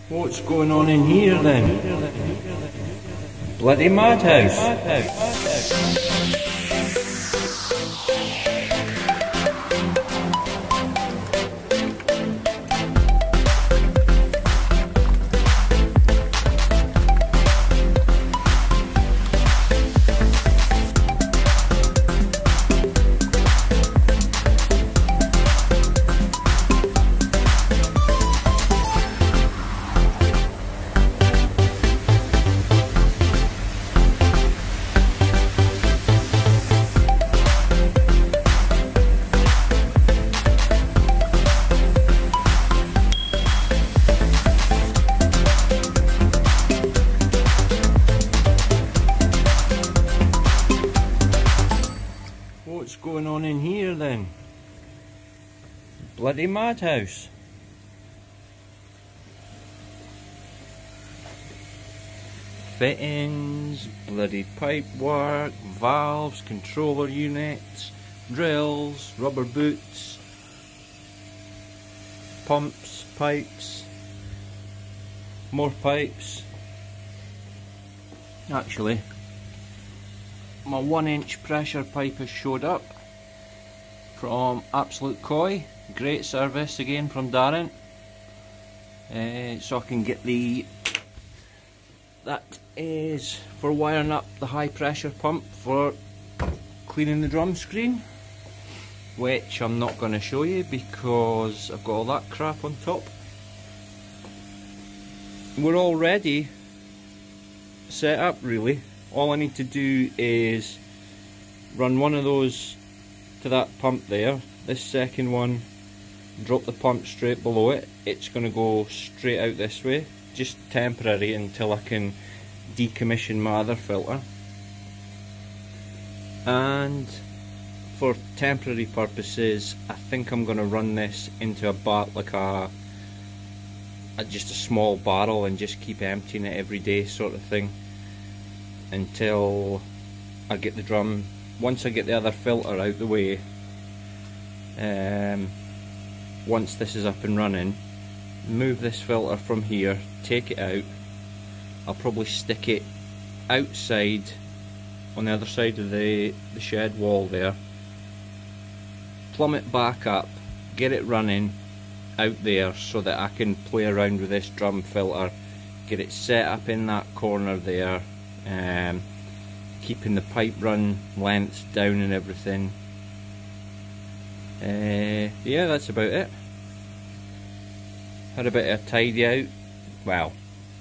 What's going on in here then? Bloody madhouse. What's going on in here then? Bloody madhouse. Fittings, bloody pipe work, valves, controller units, drills, rubber boots, pumps, pipes, more pipes. Actually, my 1-inch pressure pipe has showed up from Absolute Koi. Great service again from Darren. So I can get that is for wiring up the high pressure pump for cleaning the drum screen, which I'm not going to show you because I've got all that crap on top. We're already set up really. All I need to do is run one of those to that pump there, this second one, drop the pump straight below it. It's going to go straight out this way, just temporary until I can decommission my other filter. And for temporary purposes, I think I'm going to run this into just a small barrel and just keep emptying it every day sort of thing, until I get the drum. Once I get the other filter out the way, once this is up and running, move this filter from here, take it out. I'll probably stick it outside on the other side of the shed wall there, plumb it back up, get it running out there so that I can play around with this drum filter, get it set up in that corner there, keeping the pipe run lengths down and everything. Yeah, that's about it. Had a bit of a tidy out. Well,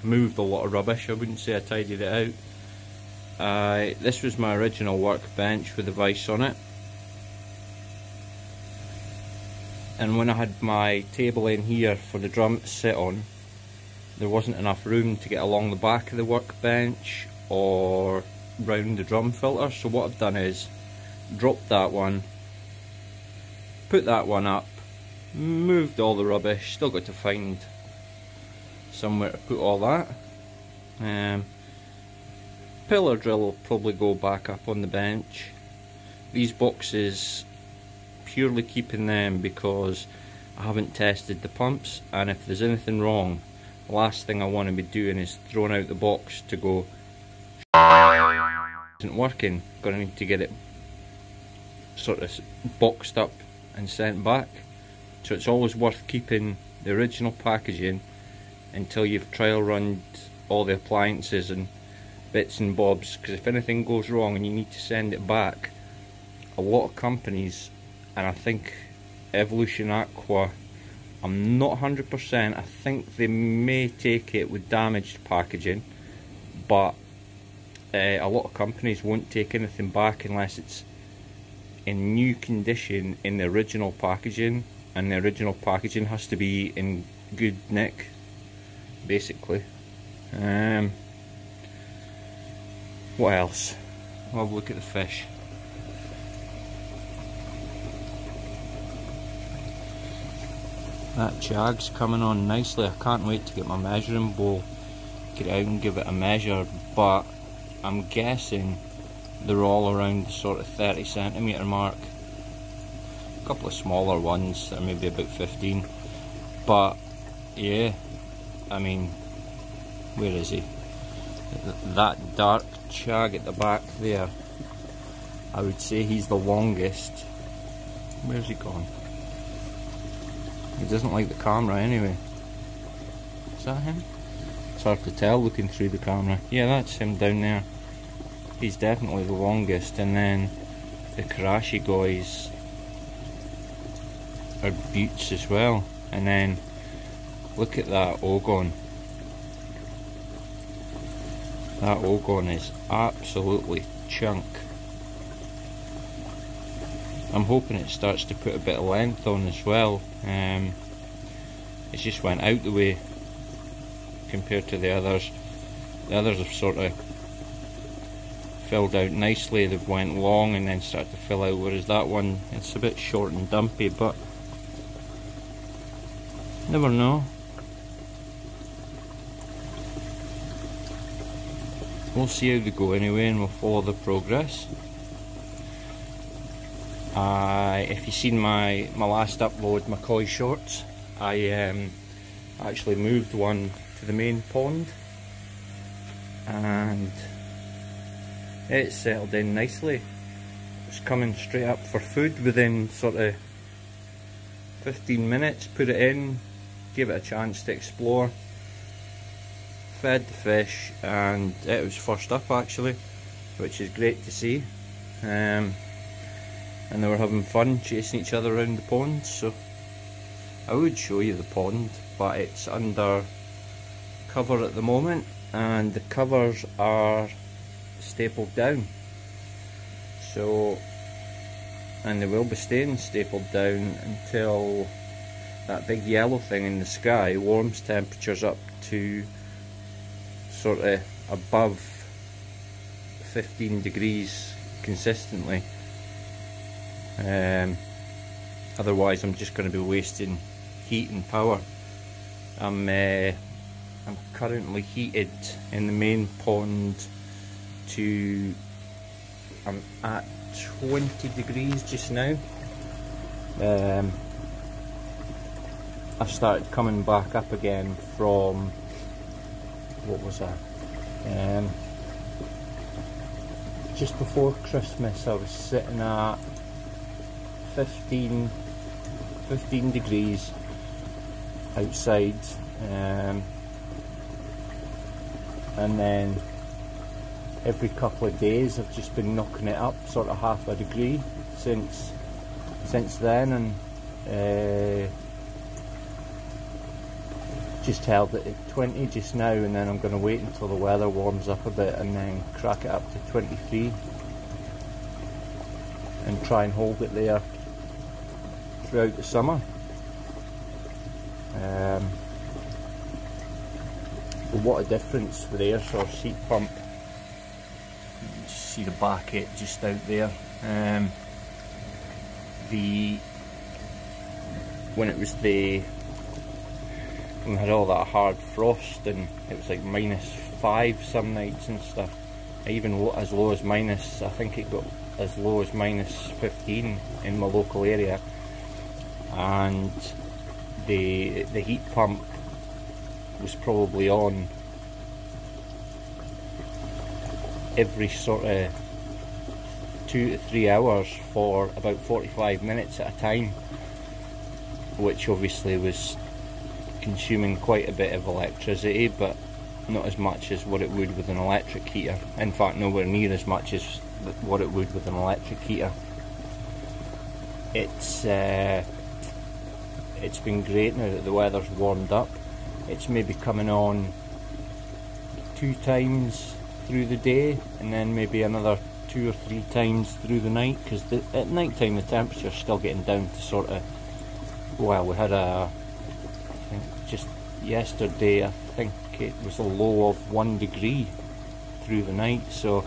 moved a lot of rubbish. I wouldn't say I tidied it out. This was my original workbench with the vise on it, and when I had my table in here for the drum to sit on, there wasn't enough room to get along the back of the workbench or round the drum filter. So what I've done is dropped that one, put that one up, moved all the rubbish. Still got to find somewhere to put all that. Pillar drill will probably go back up on the bench. These boxes, purely keeping them because I haven't tested the pumps, and if there's anything wrong, the last thing I want to be doing is throwing out the box to go, isn't working. Gonna need to get it sort of boxed up and sent back. So it's always worth keeping the original packaging until you've trial run all the appliances and bits and bobs, because if anything goes wrong and you need to send it back, a lot of companies, and I think Evolution Aqua, I'm not 100%, I think they may take it with damaged packaging, but a lot of companies won't take anything back unless it's in new condition in the original packaging, and the original packaging has to be in good nick, basically. What else? I'll have a look at the fish. That jag's coming on nicely. I can't wait to get my measuring bowl, get it out and give it a measure, but I'm guessing they're all around the sort of 30cm mark. A couple of smaller ones that are maybe about 15, but yeah, I mean, where is he? That dark shag at the back there, I would say he's the longest. Where's he gone? He doesn't like the camera anyway. Is that him? It's hard to tell looking through the camera. Yeah, that's him down there. He's definitely the longest, and then the Karashi guys are buttes as well. And then look at that Ogon. That Ogon is absolutely chunk. I'm hoping it starts to put a bit of length on as well. It just went out the way compared to the others. The others have sort of filled out nicely. They've went long and then started to fill out, whereas that one, it's a bit short and dumpy, but never know. We'll see how they go anyway, and we'll follow the progress. If you've seen my last upload, my koi shorts, I actually moved one to the main pond, and it settled in nicely. It's coming straight up for food within sort of 15 minutes. Put it in, give it a chance to explore, fed the fish, and it was first up actually, which is great to see. And they were having fun chasing each other around the pond, so I would show you the pond, but it's under cover at the moment, and the covers are stapled down, so, and they will be staying stapled down until that big yellow thing in the sky warms temperatures up to sort of above 15 degrees consistently. Otherwise I'm just going to be wasting heat and power. I'm currently heated in the main pond to, I'm at 20 degrees just now. I've started coming back up again from, what was that? Just before Christmas I was sitting at 15 degrees outside, and then every couple of days I've just been knocking it up sort of half a degree since then, and just held it at 20 just now, and then I'm going to wait until the weather warms up a bit and then crack it up to 23 and try and hold it there throughout the summer. But what a difference with the air source heat pump. You can just see the back it just out there. When we had all that hard frost and it was like -5 some nights and stuff, even as low as minus, I think it got as low as -15 in my local area, and the heat pump was probably on every sort of 2 to 3 hours for about 45 minutes at a time, which obviously was consuming quite a bit of electricity, but not as much as what it would with an electric heater. In fact, nowhere near as much as what it would with an electric heater. It's been great now that the weather's warmed up. It's maybe coming on 2 times through the day, and then maybe another 2 or 3 times through the night, because at night time the temperature's still getting down to sort of, well, we had I think just yesterday, I think it was a low of 1 degree through the night, so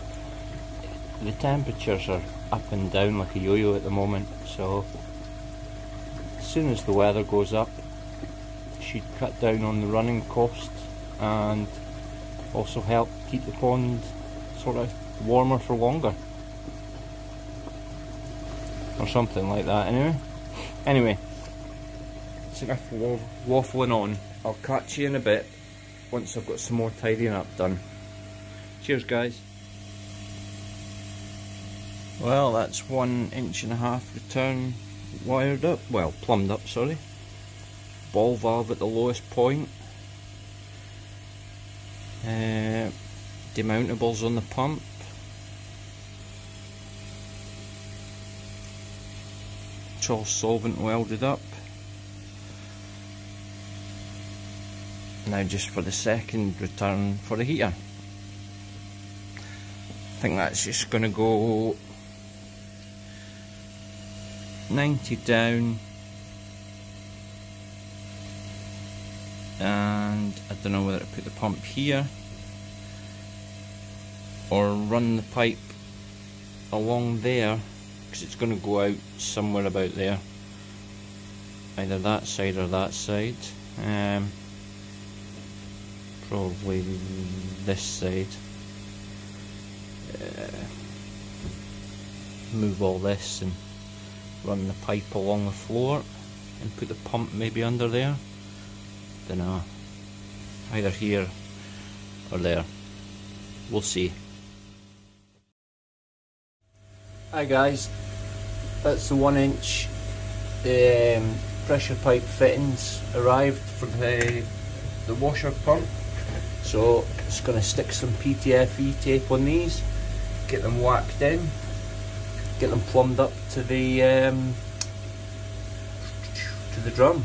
the temperatures are up and down like a yo-yo at the moment. So as soon as the weather goes up, it should cut down on the running cost and also help keep the pond sort of warmer for longer, or something like that. Anyway, it's enough waffling on. I'll catch you in a bit once I've got some more tidying up done. Cheers guys. Well, that's 1.5 inch return wired up, well plumbed up, sorry. Ball valve at the lowest point. Demountables on the pump. It's all solvent welded up. Now just for the second return for the heater. I think that's just going to go 90 down, and I don't know whether to put the pump here or run the pipe along there, because it's going to go out somewhere about there, either that side or that side. Probably this side. Move all this and run the pipe along the floor and put the pump maybe under there. Don't know. Either here or there. We'll see. Hi guys, that's the 1 inch pressure pipe fittings arrived for the washer pump. So just going to stick some PTFE tape on these, get them whacked in, get them plumbed up to the drum.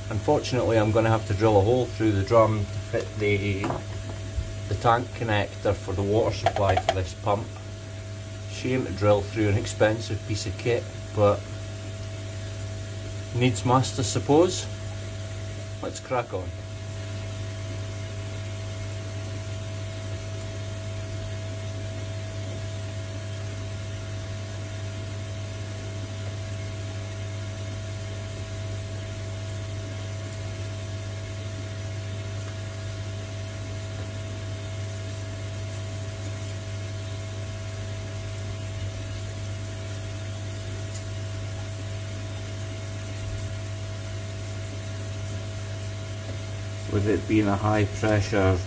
Unfortunately, I'm going to have to drill a hole through the drum to fit the tank connector for the water supply for this pump. Shame to drill through an expensive piece of kit, but needs must, I suppose. Let's crack on. With it being a high pressure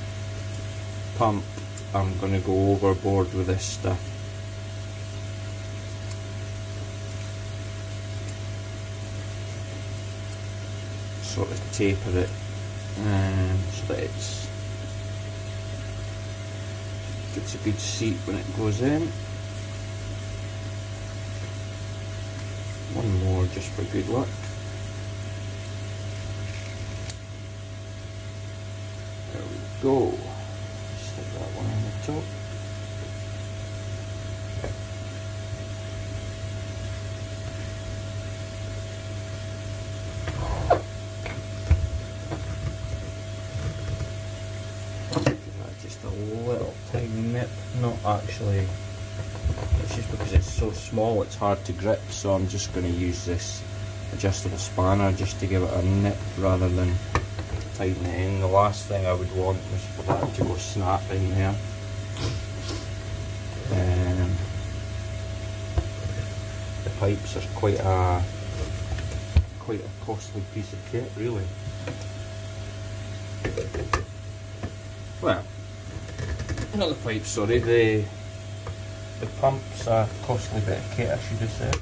pump, I'm going to go overboard with this stuff. Sort of taper it so that it gets a good seat when it goes in. One more just for good luck. Go. Stick that one on the top. Give that just a little tiny nip. Not actually. It's just because it's so small it's hard to grip, so I'm just going to use this adjustable spanner just to give it a nip rather than tighten it in. The last thing I would want was for that to go snap in there. The pipes are quite a costly piece of kit, really. Well, not the pipes, sorry, the pump's a costly bit of kit, I should have said.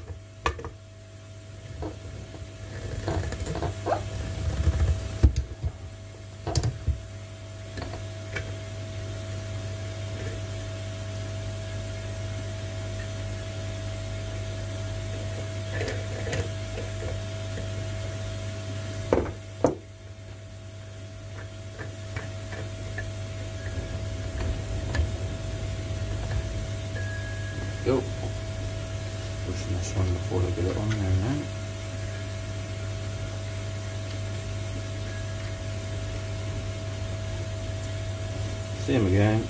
Go. Pushing this one before I get it on there now. Same again.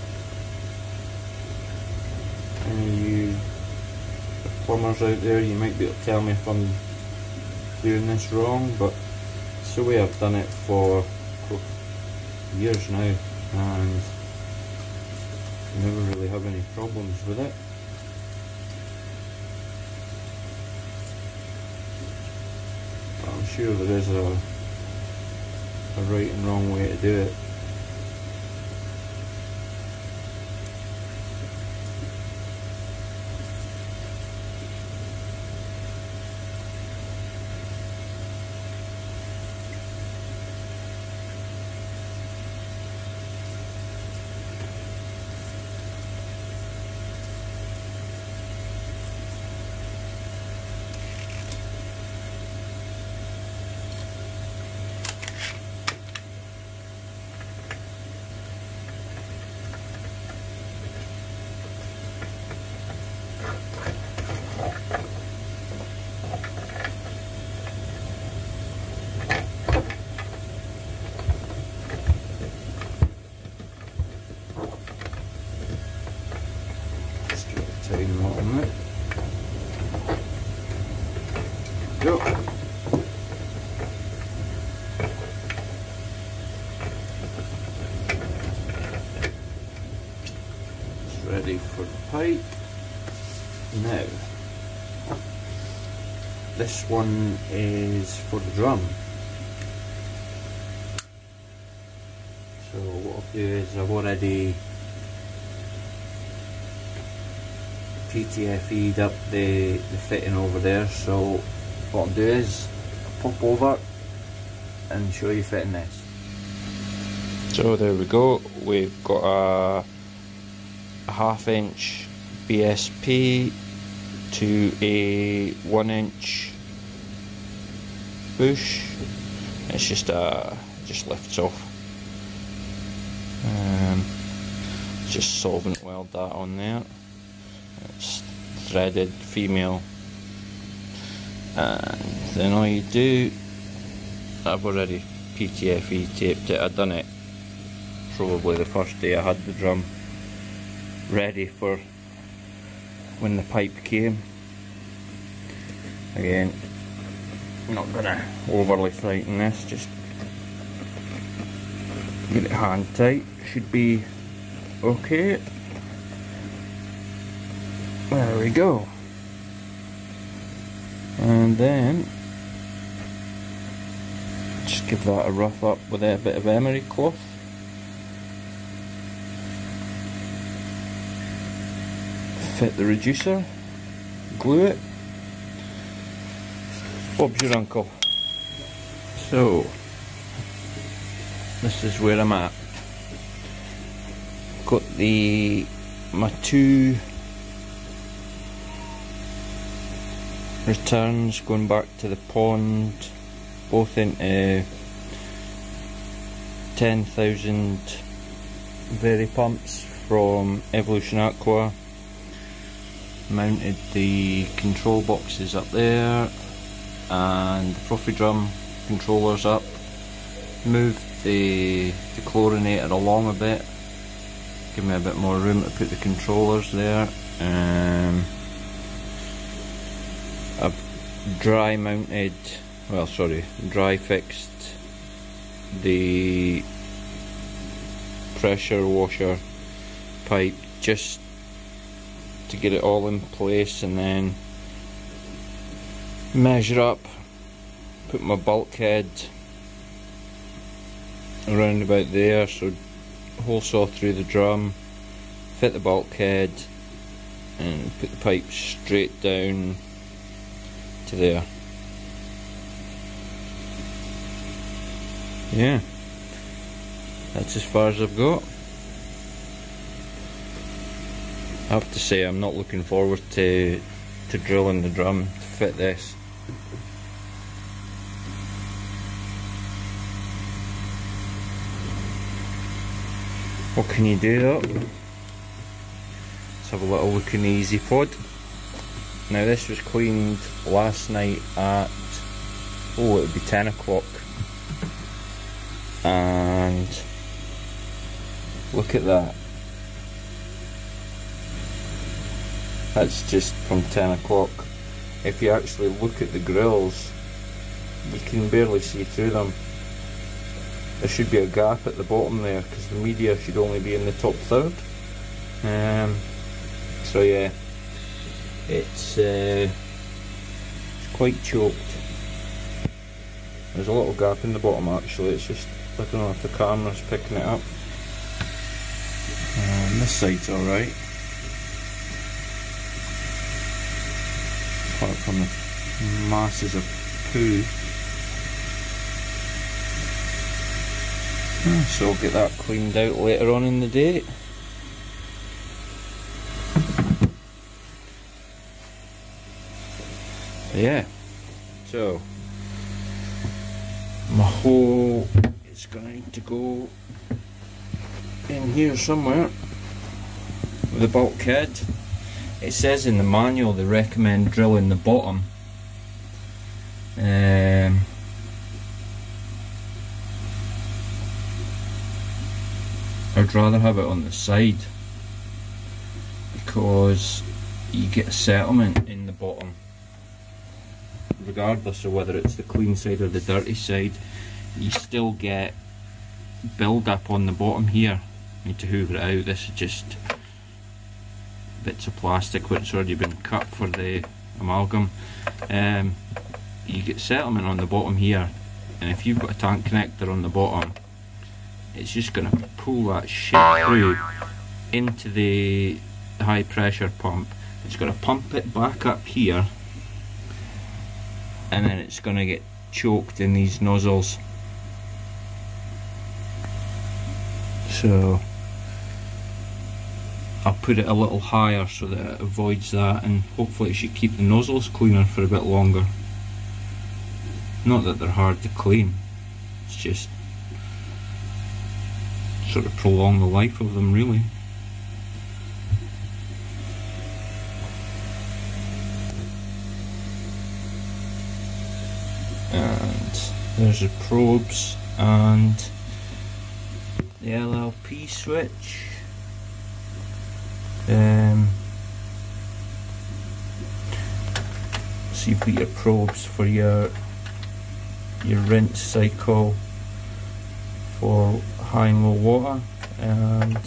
Any of you plumbers out there, you might be able to tell me if I'm doing this wrong, but it's the way I've done it for years now, and never really have any problems with it. I'm sure there is a a right and wrong way to do it. Tighten that on it. Go. It's ready for the pipe. Now, this one is for the drum. So what I'll do is I've already PTFE'd up the fitting over there, so what I'll do is I'll pop over and show you fitting this. So there we go, we've got a 1/2 inch BSP to a 1 inch bush. It's just lifts off. Just solvent weld that on there. It's threaded female, and then all you do, I've already PTFE taped it. I'd done it probably the first day I had the drum ready for when the pipe came. Again, I'm not gonna overly tighten this, just get it hand tight, should be okay. There we go. And then just give that a rough up with a bit of emery cloth. Fit the reducer, glue it. Bob's your uncle. So this is where I'm at. Got my two returns going back to the pond, both into 10,000 Very pumps from Evolution Aqua. Mounted the control boxes up there and the Profidrum controllers up. Moved the chlorinator along a bit, give me a bit more room to put the controllers there. I've dry fixed the pressure washer pipe just to get it all in place, and then measure up, put my bulkhead around about there, so hole saw through the drum, fit the bulkhead and put the pipe straight down to there. Yeah, that's as far as I've got. I have to say I'm not looking forward to drilling the drum to fit this. What can you do though? Let's have a little look in the Easy Pod. Now this was cleaned last night at, it would be 10 o'clock. And look at that. That's just from 10 o'clock. If you actually look at the grills, you can barely see through them. There should be a gap at the bottom there because the media should only be in the top third. So yeah, it's quite choked. There's a little gap in the bottom actually, it's just I don't know if the camera's picking it up. This side's alright. Apart from the masses of poo. So I'll get that cleaned out later on in the day. Yeah, so my hole is going to need to go in here somewhere with the bulkhead. It says in the manual they recommend drilling the bottom. I'd rather have it on the side because you get a settlement in the bottom. Regardless of whether it's the clean side or the dirty side, you still get build up on the bottom here. Need to hoover it out. This is just bits of plastic which already been cut for the amalgam. You get settlement on the bottom here, and if you've got a tank connector on the bottom, it's just going to pull that shit through into the high pressure pump. It's going to pump it back up here, and then it's going to get choked in these nozzles. So I'll put it a little higher so that it avoids that, and hopefully it should keep the nozzles cleaner for a bit longer. Not that they're hard to clean, it's just sort of prolong the life of them really. And there's the probes and the LLP switch. So you put your probes for your rinse cycle for high and low water, and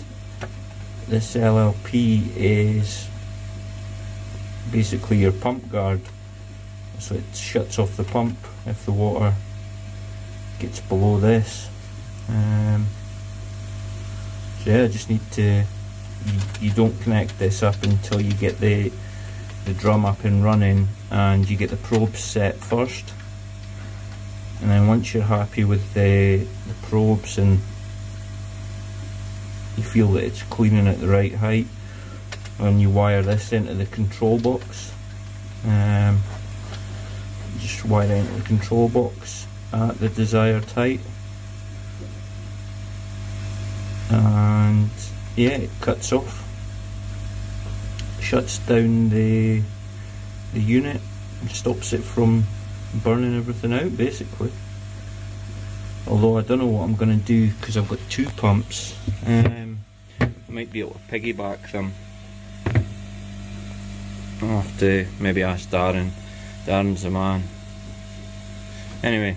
this LLP is basically your pump guard, so it shuts off the pump if the water gets below this. So yeah, I just need to, you don't connect this up until you get the drum up and running and you get the probes set first. And then once you're happy with the probes and you feel that it's cleaning at the right height, and you wire this into the control box. Just wire it into the control box at the desired height, and yeah, it cuts off, shuts down the unit and stops it from burning everything out basically. Although I don't know what I'm going to do because I've got two pumps. I might be able to piggyback them. I'll have to maybe ask Darren. Darren's the man. Anyway,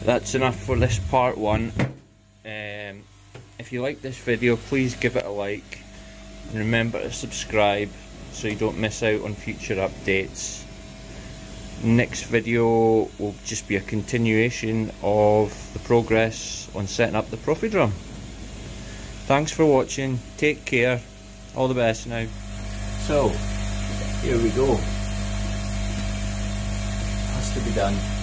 that's enough for this part one. If you like this video, please give it a like and remember to subscribe so you don't miss out on future updates. Next video will just be a continuation of the progress on setting up the Profidrum. Thanks for watching, take care, all the best now. So, here we go. Has to be done.